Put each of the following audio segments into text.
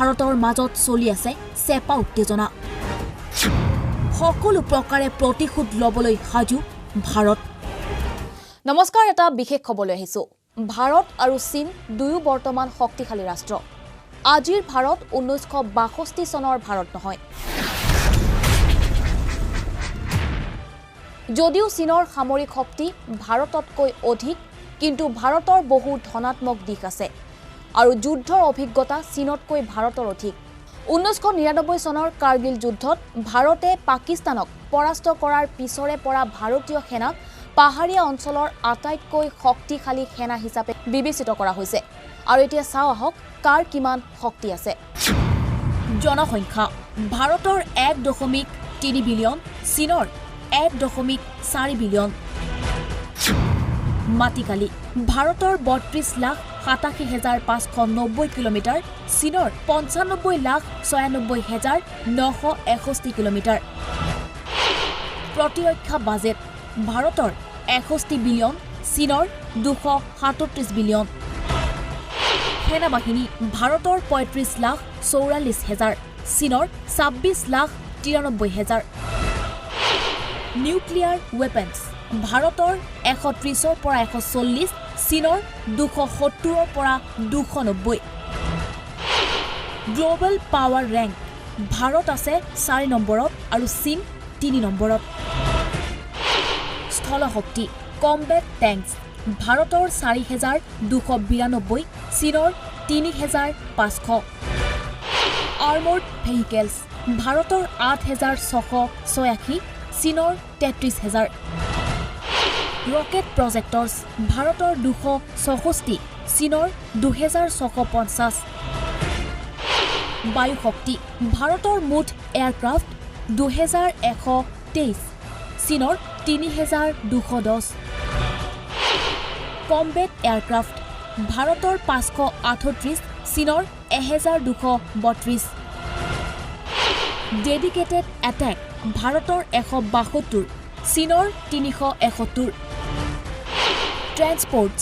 ভাৰতৰ মাজত চলি আছে চেপা উত্তেজনা সকলো প্ৰকাৰে প্ৰতিশোধ লবলৈ সাজু ভাৰত নমস্কাৰ এটা বিশেষ খবৰলৈ আহিছো ভাৰত আৰু চীন দুয়ো বৰ্তমান শক্তিশালী ৰাষ্ট্ৰ আজিৰ ভাৰত 1962 চনৰ ভাৰত নহয় যদিও চীনৰ সামৰিক শক্তি ভাৰততকৈ অধিক কিন্তু ভাৰতৰ বহু ধনাত্মক দিশ আছে আৰু যুদ্ধৰ অভিজ্ঞতা চীনতকৈ ভাৰতৰ অধিক 1999 চনৰ কাৰ্গিল যুদ্ধত ভাৰতে পাকিস্তানক পৰাস্ত কৰাৰ পিছৰে পৰা ভাৰতীয় সেনাক পাহাৰীয়া অঞ্চলৰ আটাইতকৈ শক্তিশালী সেনা হিচাপে বিবেচিত কৰা হৈছে আৰু এতিয়া চাও আহক কাৰ কিমান শক্তি আছে জনসংখ্যা ভাৰতৰ 1.3 বিলিয়ন চীনৰ 1.4 বিলিয়ন মাটিকালি ভাৰতৰ 32,87,590 কিলোমিটাৰ চীনৰ 95,96,961 কিলোমিটাৰ প্ৰতিৰক্ষা বাজেট ভাৰতৰ 61 বিলিয়ন চীনৰ 237 বিলিয়ন সেনাবাহিনী ভাৰতৰ 35,44,000 চীনৰ 26,93,000 নিউক্লিয়াৰ ৱেপন্স ভাৰতৰ 130ৰ পৰা 140 চীনৰ 270ৰ পৰা 290 গ্লোবেল পাৱাৰ ৰেংক ভাৰত আছে 4 নম্বৰত আৰু চীন 3 নম্বৰত স্থলশক্তি কম্বেট টেংকছ ভাৰতৰ 4,292 চীনৰ 3,500 আৰ্মৰ্ড ভেহিকেলছ ভাৰতৰ 8,686 চীনৰ 33,000 ৰকেট প্ৰজেক্টৰ্ছ ভাৰতৰ 264 চীনৰ 2,650 বায়ু শক্তি ভাৰতৰ মুঠ এয়াৰক্ৰাফ্ট 2,123 চীনৰ 3,210 কম্বেট এয়াৰক্ৰাফ্ট ভাৰতৰ 538 চীনৰ 1,232 ডেডিকেটেড এটেক ভাৰতৰ 172 চীনৰ 371 ট্ৰেন্সপৰ্টছ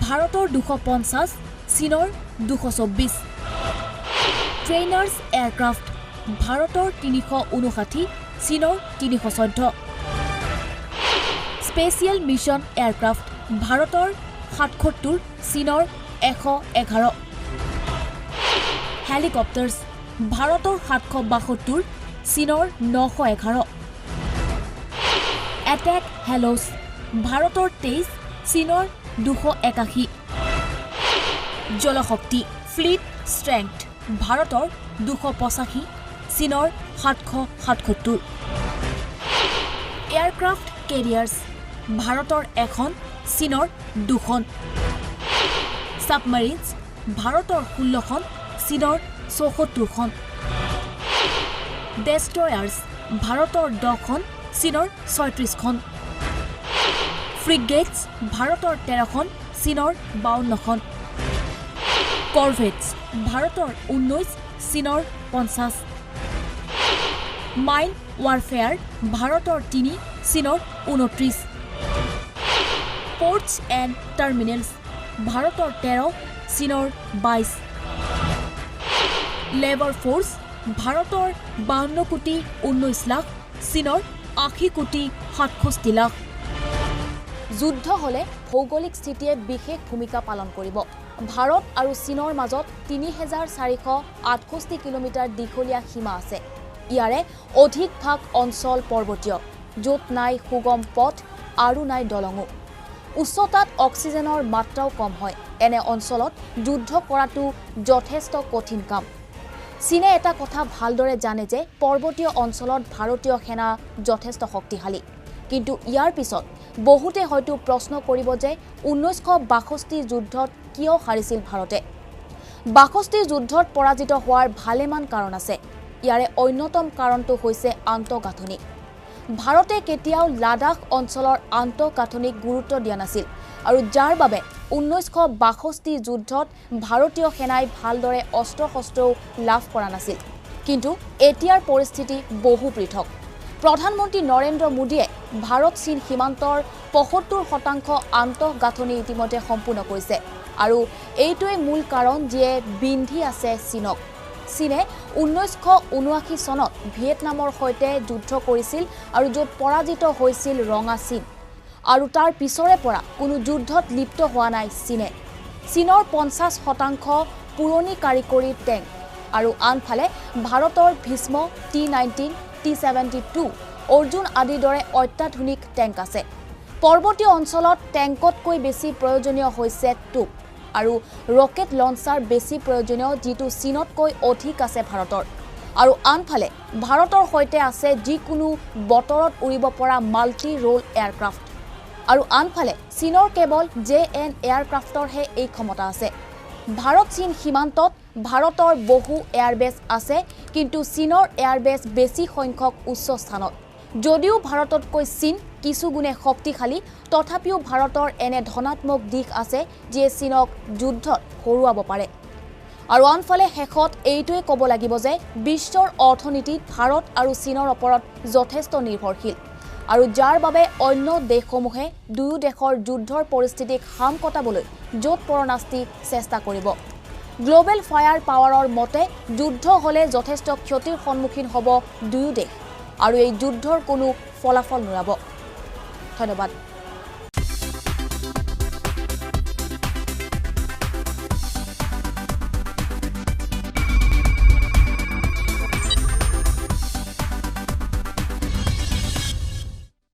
ভাৰতৰ 250 চীনৰ 224 ট্ৰেইনাৰ্ছ এয়াৰক্ৰাফ্ট ভাৰতৰ 359 চীনৰ 314 স্পেচিয়েল মিছন এয়াৰক্ৰাফ্ট ভাৰতৰ 77 চীনৰ 111 হেলিকপ্টাৰ্ছ ভাৰতৰ 772 চীনৰ 911 এটেক হেলোছ ভাৰতৰ 23 চীনৰ 281 জলশক্তি ফ্লিট ষ্ট্ৰেংথ ভাৰতৰ 285 চীনৰ 777 এয়াৰক্ৰাফ্ট কেৰিয়াৰ্ছ ভাৰতৰ 1খন চীনৰ 2খন সাবমেৰিনছ ভাৰতৰ 16খন চীনৰ 74খন ডেষ্ট্ৰয়াৰ্ছ ভাৰতৰ 10খন চীনৰ 36খন ফ্ৰিগেটছ ভাৰতৰ 13খন চীনৰ 52খন কৰভেটছ ভাৰতৰ 19 চীনৰ 50 মাইন ৱাৰফেয়াৰ ভাৰতৰ 3 চীনৰ 29 পোৰ্টছ এণ্ড টাৰ্মিনেলছ ভাৰতৰ 13 চীনৰ 22 লেবাৰ ফ'ৰ্চ ভাৰতৰ 52 কোটি 19 লাখ চীনৰ 80 কোটি 67 লাখ যুদ্ধ হলে ভৌগোলিক স্থিতিয়ে বিশেষ ভূমিকা পালন কৰিব ভাৰত আৰু চীনৰ মাজত 3,468 কিলোমিটাৰ দীঘলীয়া সীমা আছে ইয়াৰে অধিক ভাগ অঞ্চল পৰ্বতীয় য'ত নাই সুগম পথ আৰু নাই দলঙো উচ্চতাত অক্সিজেনৰ মাত্ৰাও কম হয় এনে অঞ্চলত যুদ্ধ কৰাটো যথেষ্ট কঠিন কাম চীনে এটা কথা ভালদৰে জানে যে পৰ্বতীয় অঞ্চলত ভাৰতীয় সেনা যথেষ্ট শক্তিশালী কিন্তু ইয়াৰ পিছত বহুতে হয়তো প্ৰশ্ন কৰিব যে 1962 যুদ্ধত কিয় হাৰিছিল ভাৰতে 62 যুদ্ধত পৰাজিত হোৱাৰ ভালেমান কাৰণ আছে ইয়াৰে অন্যতম কাৰণটো হৈছে আন্তঃগাঁথনি ভাৰতে কেতিয়াও লাডাখ অঞ্চলৰ আন্তঃগাঁথনিক গুৰুত্ব দিয়া নাছিল আৰু যাৰ বাবে 1962 যুদ্ধত ভাৰতীয় সেনাই ভালদৰে অস্ত্ৰ-শস্ত্ৰ লাভ কৰা নাছিল কিন্তু এতিয়াৰ পৰিস্থিতি বহু পৃথক প্ৰধানমন্ত্ৰী নৰেন্দ্ৰ মোদীয়ে ভাৰত চীন সীমান্তৰ ৭৫% আন্তঃগাঁথনি ইতিমধ্যে সম্পূৰ্ণ কৰিছে আৰু এইটোৱে মূল কাৰণ যিয়ে বিন্ধি আছে চীনক চীনে 1979 চনত ভিয়েটনামৰ সৈতে যুদ্ধ কৰিছিল আৰু য'ত পৰাজিত হৈছিল ৰঙা চীন আৰু তাৰ পিছৰে পৰা কোনো যুদ্ধত লিপ্ত হোৱা নাই চীনে চীনৰ 50% পুৰণি কাৰিকৰী টেংক আৰু আনফালে ভাৰতৰ ভীষ্ম T-19 T-72 অৰ্জুন আদিৰ দৰে অত্যাধুনিক টেংক আছে পৰ্বতীয় অঞ্চলত টেংকতকৈ বেছি প্ৰয়োজনীয় হৈছে টুপ আৰু ৰকেট লঞ্চাৰ বেছি প্ৰয়োজনীয় যেটো চীনতকৈ অধিক আছে ভাৰতৰ আৰু আনফালে ভাৰতৰ সৈতে আছে যিকোনো বতৰত উৰিব পৰা মাল্টি ৰোল এয়াৰক্ৰাফ্ট আৰু আনফালে চীনৰ কেৱল JN এয়াৰক্ৰাফ্টৰহে এই ক্ষমতা আছে ভাৰত চীন সীমান্তত ভাৰতৰ বহু এয়াৰবেছ আছে কিন্তু চীনৰ এয়াৰবেছ বেছি সংখ্যক উচ্চ স্থানত যদিও ভাৰততকৈ চীন কিছু গুণে শক্তিশালী তথাপিও ভাৰতৰ এনে ধনাত্মক দিশ আছে যে চীনক যুদ্ধত হৰুৱাব পাৰে আৰু আনফালে শেষত এইটোৱে ক'ব লাগিব যে বিশ্বৰ অৰ্থনীতিত ভাৰত আৰু চীনৰ ওপৰত যথেষ্ট নিৰ্ভৰশীল আৰু যাৰ বাবে অন্য দেশসমূহে দুয়ো দেশৰ যুদ্ধৰ পৰিস্থিতিক হাম কটাবলৈ য'ত পৰনাস্তি চেষ্টা কৰিব গ্লোবেল ফায়াৰ পাৱাৰৰ মতে যুদ্ধ হলে যথেষ্ট ক্ষতিৰ সন্মুখীন হ'ব দুয়ো দেশ আৰু এই যুদ্ধৰ কোনো ফলাফল নোলাব ধন্যবাদ